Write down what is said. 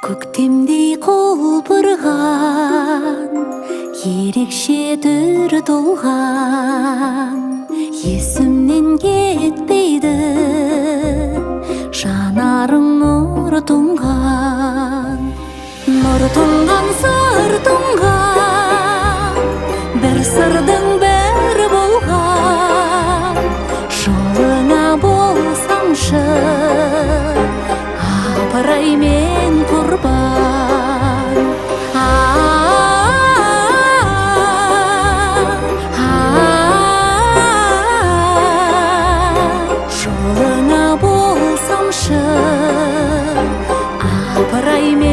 Көктемдей құлпырған, ерекше түр толған, есімнен кетпейді, жанарың нұр тұнған. Нұр тұнған, сыр тұнған, бір сырдың бәрі болған. Жолыңа болсамшы, апырай мен құрбан. Жолыңа болсамшы, апырай мен